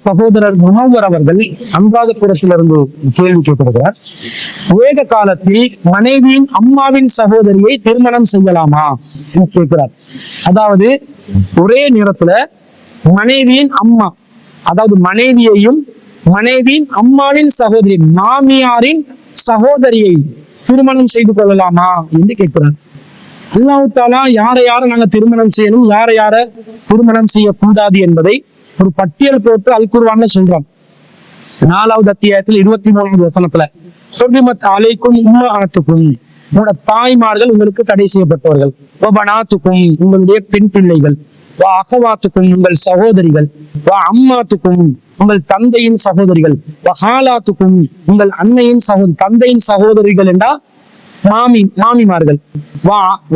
சகோதரர் முனவர் அவர்கள் அனுராதபுரத்திலிருந்து கேள்வி கேட்டிருக்கிறார். ஏக காலத்தில் மனைவியின் அம்மாவின் சகோதரியை திருமணம் செய்யலாமா கேட்கிறார். அதாவது ஒரே நேரத்துல மனைவியின் அம்மா, அதாவது மனைவியையும் மனைவியின் அம்மாவின் சகோதரி, மாமியாரின் சகோதரியை திருமணம் செய்து கொள்ளலாமா என்று கேட்கிறார். அல்லாஹ் தஆலா யாரை நாங்க திருமணம் செய்யணும், யாரை திருமணம் செய்யக்கூடாது என்பதை ஒரு பட்டியல் போட்டு அல் குர்ஆன்ல சொல்றோம். 4வது அத்தியாயத்தில் 23வது வசனத்துல சொர்ரிமத் அலைக்கும் உம்மஹாத்துக்கும், உங்களோட தாய்மார்கள் உங்களுக்கு தடை செய்யப்பட்டவர்கள், வபனாத்துக்கும் உங்களுடைய பெண் பிள்ளைகள், வா அகவாத்துக்கும் உங்கள் சகோதரிகள், வா அம்மாத்துக்கும் உங்கள் தந்தையின் சகோதரிகள், வஹாலாத்துக்கும் உங்கள் அன்னையின் தந்தையின் சகோதரிகள் என்றா மாமிமார்கள்,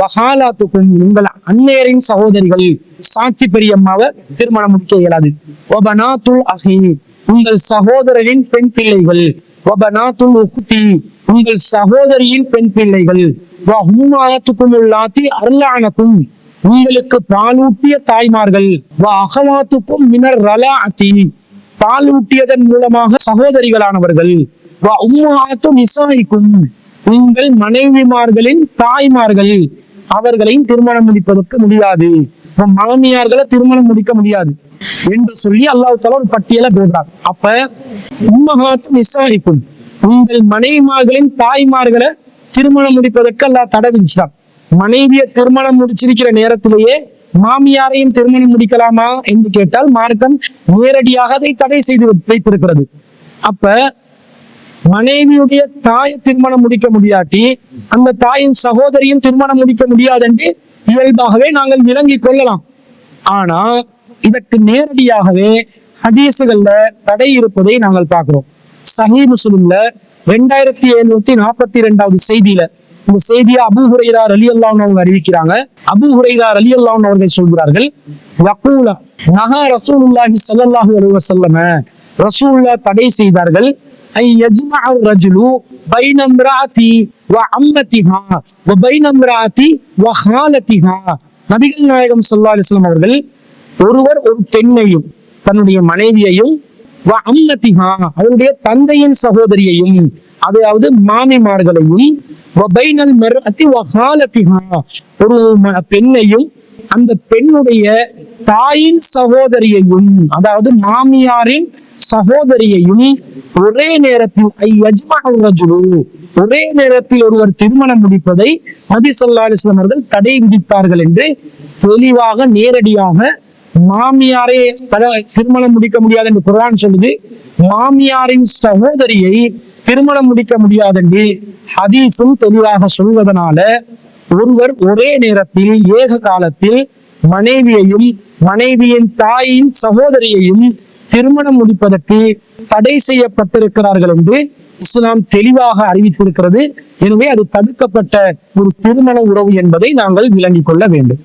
வஹாலாத்துக்கும் உங்கள் அன்னையரின் சகோதரிகள், சாட்சி பெரியம்மாவை திருமணம் முடிக்க இயலாது, வபனாத்துல் அஹி உங்கள் சகோதரரின் பெண் பிள்ளைகள், வபனாத்துல் உக்தி உங்கள் சகோதரியின் பெண் பிள்ளைகள், வஹுமாத்துக்கும் உள்ளாத்தி அர்லானக்கும் உங்களுக்கு பாலூட்டிய தாய்மார்கள், அகவாத்துக்கும் மினர் ரலாஅத்தி பாலூட்டியதன் மூலமாக சகோதரிகளானவர்கள், உம்மாத்தும் நிசாயிக்கும் உங்கள் மனைவிமார்களின் தாய்மார்கள், அவர்களையும் திருமணம் முடிப்பதற்கு முடியாது, மாமியார்களை திருமணம் முடிக்க முடியாது என்று சொல்லி அல்லாஹ் தஆலா ஒரு பட்டியலை போடுறார். அப்ப உம்மஹாத்தும் நிசாயிக்கும் உங்கள் மனைவிமார்களின் தாய்மார்களை திருமணம் முடிப்பதற்கு அல்லாஹ் தடை விதிச்சார். மனைவியை திருமணம் முடிச்சிருக்கிற நேரத்திலேயே மாமியாரையும் திருமணம் முடிக்கலாமா என்று கேட்டால் மார்க்கம் நேரடியாக அதை தடை செய்து வைத்திருக்கிறது. அப்ப மனைவியுடைய தாயை திருமணம் முடிக்க முடியாட்டி அந்த தாயின் சகோதரியும் திருமணம் முடிக்க முடியாது என்று இயல்பாகவே நாங்கள் விளங்கிக் கொள்ளலாம். ஆனா இதற்கு நேரடியாகவே ஹதீசுகள்ல தடை இருப்பதை நாங்கள் பார்க்கிறோம். சஹீஹ் முஸ்லிம்ல 2742வது செய்தியில இந்த செய்தியை அபூ ஹுரைரா ரலியல்லாஹு அன்ஹு அறிவிக்கிறாங்க. அபூ ஹுரைரா ரலியல்லாஹு அன்ஹு அவர்கள் சொல்கிறார்கள், வகூல நஹா ரசூலுல்லாஹி ஸல்லல்லாஹு அலைஹி வஸல்லம், ரசூலுல்லாஹ் தடை செய்தார்கள், ஐ யஜ்மஅ ரஜுலு பைன இம்ராஅதி வ அம்மதிஹா வ பைன இம்ராஅதி வ ஹாலதிஹா. நபிகள் நாயகம் ஸல்லல்லாஹு அலைஹி வஸல்லம் அவர்கள் ஒருவர் ஒரு பெண்ணையும் தன்னுடைய மனைவியையும் வ அம்மதிஹா அவருடைய தந்தையின் சகோதரியையும், அதாவது மாமிமார்களையும், வ பைனல் மர்அதி வ ஹாலதிஹா ஒரு பெண்ணையும் அந்த பெண்ணுடைய தாயின் சகோதரியையும், அதாவது மாமியாரின் சகோதரியையும் ஒரே நேரத்தில் ஒரே நேரத்தில் ஒருவர் திருமணம் முடிப்பதை நபி ஸல்லல்லாஹு அலைஹி வஸல்லம் அவர்கள் தடை விதித்தார்கள் என்று தெளிவாக நேரடியாக, மாமியாரை திருமணம் முடிக்க முடியாது என்று குர்ஆன் சொல்லுது, மாமியாரின் சகோதரியை திருமணம் முடிக்க முடியாது என்று ஹதீஸும் தெளிவாக சொல்வதனால ஒருவர் ஒரே நேரத்தில் ஏக காலத்தில் மனைவியையும் மனைவியின் தாயின் சகோதரியையும் திருமணம் முடிப்பதற்கு தடை செய்யப்பட்டிருக்கிறார்கள் என்று இஸ்லாம் தெளிவாக அறிவித்திருக்கிறது. எனவே அது தடுக்கப்பட்ட ஒரு திருமண உறவு என்பதை நாங்கள் விளங்கிக் கொள்ள வேண்டும்.